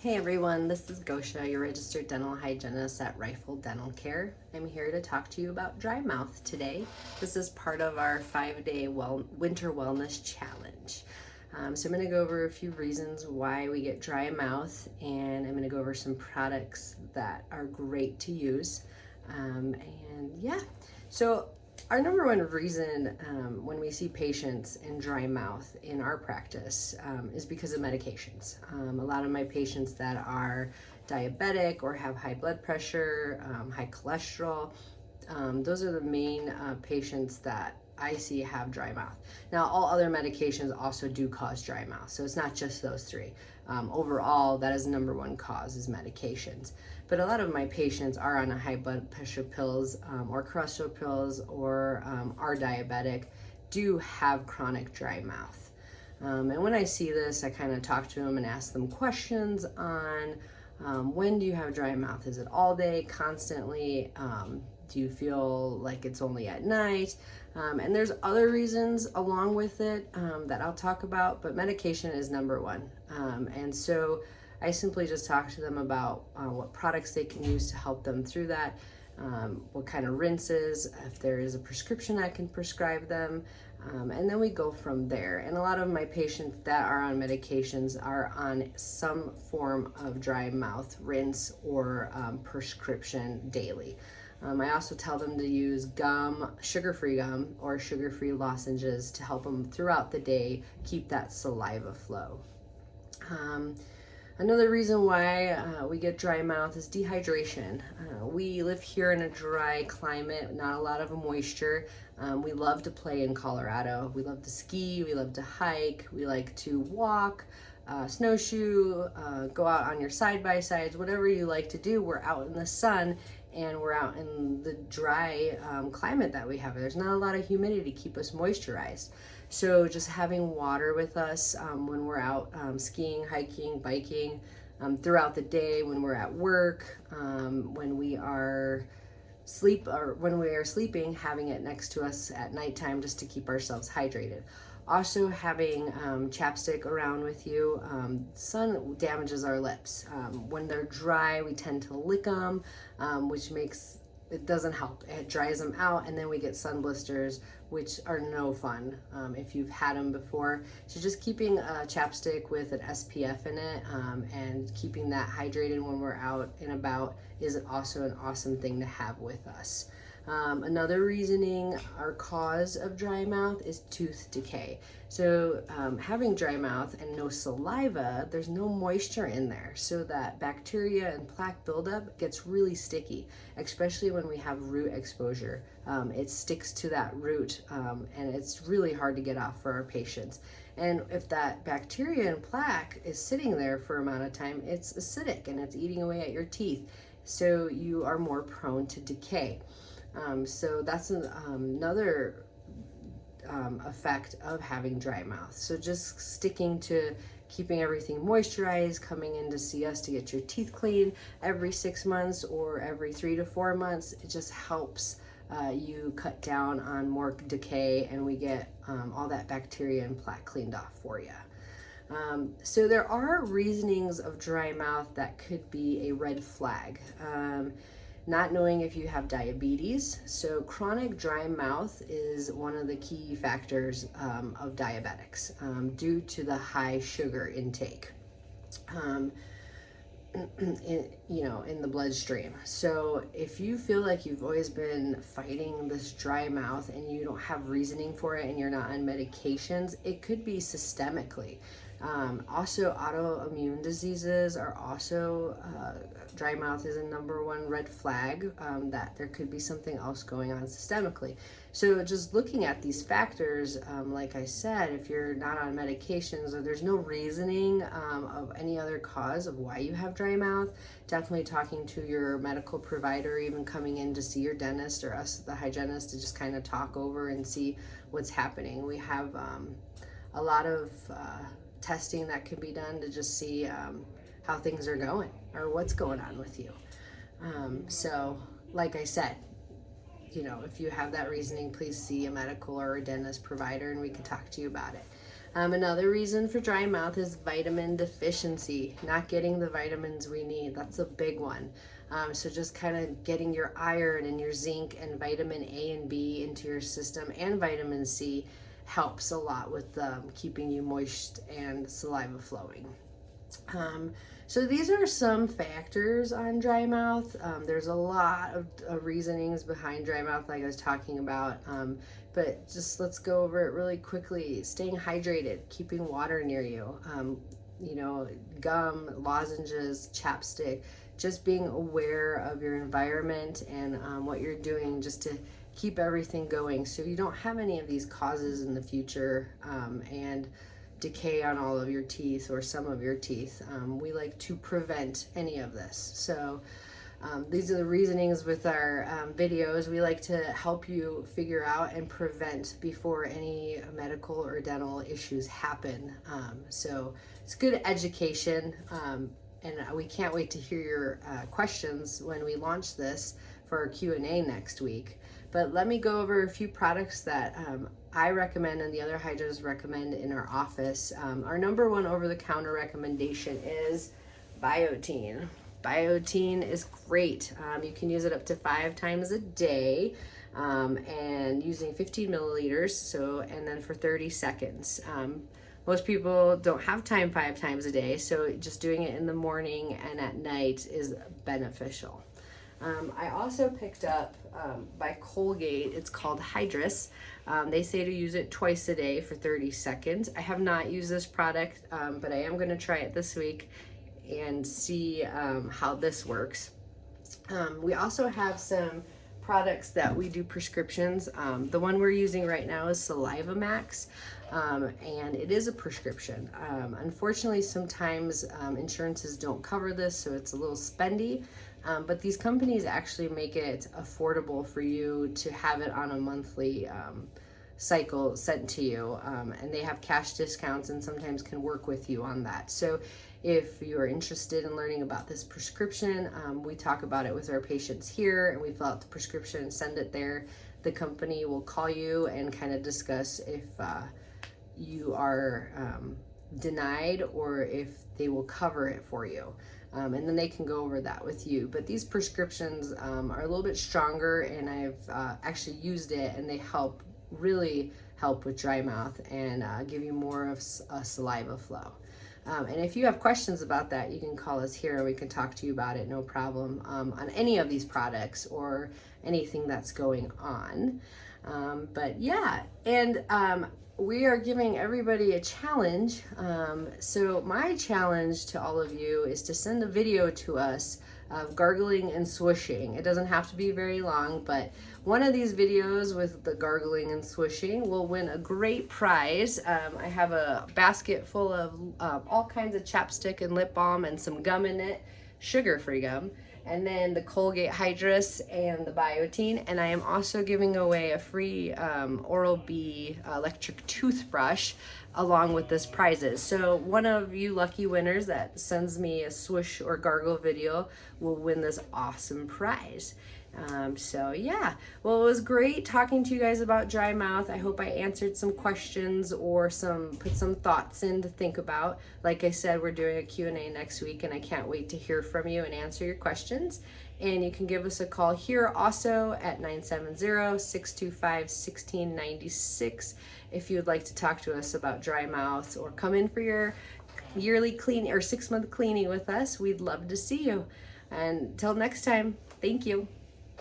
Hey everyone, this is Gosia, your registered dental hygienist at Rifle Dental Care. I'm here to talk to you about dry mouth today. This is part of our 5-day winter wellness challenge. So I'm going to go over a few reasons why we get dry mouth, and I'm going to go over some products that are great to use. So our number one reason when we see patients in dry mouth in our practice is because of medications. A lot of my patients that are diabetic or have high blood pressure, high cholesterol, those are the main patients that I see have dry mouth. Now, all other medications also do cause dry mouth, so it's not just those three. Overall, that is the number one cause is medications. But a lot of my patients are on high blood pressure pills or cholesterol pills or are diabetic, do have chronic dry mouth. And when I see this, I kind of talk to them and ask them questions on when do you have dry mouth? Is it all day, constantly? Do you feel like it's only at night? And there's other reasons along with it that I'll talk about, but medication is number one. And so I simply just talk to them about what products they can use to help them through that, what kind of rinses, if there is a prescription I can prescribe them, and then we go from there. And a lot of my patients that are on medications are on some form of dry mouth rinse or prescription daily. I also tell them to use gum, sugar-free gum, or sugar-free lozenges to help them throughout the day keep that saliva flow. Another reason why we get dry mouth is dehydration. We live here in a dry climate, not a lot of moisture. We love to play in Colorado. We love to ski, we love to hike, we like to walk, snowshoe, go out on your side-by-sides, whatever you like to do. We're out in the sun and we're out in the dry climate that we have. There's not a lot of humidity to keep us moisturized. So just having water with us when we're out skiing, hiking, biking, throughout the day, when we're at work, when we are sleeping, having it next to us at nighttime just to keep ourselves hydrated. Also having chapstick around with you. Sun damages our lips. When they're dry, we tend to lick them, which it doesn't help. It dries them out, and then we get sun blisters, which are no fun if you've had them before. So just keeping a chapstick with an SPF in it and keeping that hydrated when we're out and about is also an awesome thing to have with us. Another reasoning or cause of dry mouth is tooth decay. So having dry mouth and no saliva, there's no moisture in there, so that bacteria and plaque buildup gets really sticky, especially when we have root exposure. It sticks to that root and it's really hard to get off for our patients. And if that bacteria and plaque is sitting there for an amount of time, it's acidic and it's eating away at your teeth, so you are more prone to decay. So that's another effect of having dry mouth. So just sticking to keeping everything moisturized, coming in to see us to get your teeth clean every 6 months or every 3 to 4 months, it just helps you cut down on more decay, and we get all that bacteria and plaque cleaned off for you. So there are reasonings of dry mouth that could be a red flag. Not knowing if you have diabetes. So chronic dry mouth is one of the key factors of diabetics due to the high sugar intake in the bloodstream. So if you feel like you've always been fighting this dry mouth and you don't have reasoning for it and you're not on medications, it could be systemically. Also, autoimmune diseases are also, dry mouth is a number one red flag that there could be something else going on systemically. So just looking at these factors, like I said, if you're not on medications or there's no reasoning of any other cause of why you have dry mouth, definitely talking to your medical provider, even coming in to see your dentist or us, the hygienist, to just kind of talk over and see what's happening. We have a lot of testing that can be done to just see how things are going or what's going on with you. So like I said, if you have that reasoning, please see a medical or a dentist provider and we can talk to you about it. Another reason for dry mouth is vitamin deficiency, not getting the vitamins we need. That's a big one. So just kind of getting your iron and your zinc and vitamin A and B into your system, and vitamin C helps a lot with keeping you moist and saliva flowing. So these are some factors on dry mouth. There's a lot of reasonings behind dry mouth, like I was talking about, but just let's go over it really quickly. Staying hydrated, keeping water near you, you know, gum, lozenges, chapstick, just being aware of your environment and what you're doing just to keep everything going so you don't have any of these causes in the future and decay on all of your teeth or some of your teeth. We like to prevent any of this. So these are the reasonings with our videos. We like to help you figure out and prevent before any medical or dental issues happen. So it's good education, and we can't wait to hear your questions when we launch this for our Q&A next week. But let me go over a few products that I recommend and the other hydras recommend in our office. Our number one over-the-counter recommendation is Biotene. Biotene is great. You can use it up to 5 times a day, and using 15 milliliters, and then for 30 seconds. Most people don't have time 5 times a day, so just doing it in the morning and at night is beneficial. I also picked up by Colgate, it's called Hydrus. They say to use it twice a day for 30 seconds. I have not used this product, but I am going to try it this week and see how this works. We also have some products that we do prescriptions. The one we're using right now is Saliva Max, and it is a prescription. Unfortunately, sometimes insurances don't cover this, so it's a little spendy. But these companies actually make it affordable for you to have it on a monthly cycle sent to you, and they have cash discounts and sometimes can work with you on that. So if you are interested in learning about this prescription, we talk about it with our patients here, and we fill out the prescription and send it there. The company will call you and kind of discuss if you are denied or if they will cover it for you. And then they can go over that with you. But these prescriptions are a little bit stronger, and I've actually used it, and they really help with dry mouth and give you more of a saliva flow. And if you have questions about that, you can call us here and we can talk to you about it, no problem, on any of these products or anything that's going on. But yeah, and we are giving everybody a challenge. So my challenge to all of you is to send a video to us of gargling and swooshing. It doesn't have to be very long, but one of these videos with the gargling and swooshing will win a great prize. I have a basket full of all kinds of chapstick and lip balm and some gum in it, sugar-free gum, and then the Colgate Hydrus and the Biotene. And I am also giving away a free Oral-B electric toothbrush along with this prizes. So one of you lucky winners that sends me a swoosh or gargle video will win this awesome prize. So yeah, well, it was great talking to you guys about dry mouth. I hope I answered some questions or put some thoughts in to think about. Like I said, we're doing a Q&A next week, and I can't wait to hear from you and answer your questions. And you can give us a call here also at 970-625-1696 if you would like to talk to us about dry mouth or come in for your yearly clean or 6-month cleaning with us. We'd love to see you. And until next time, thank you.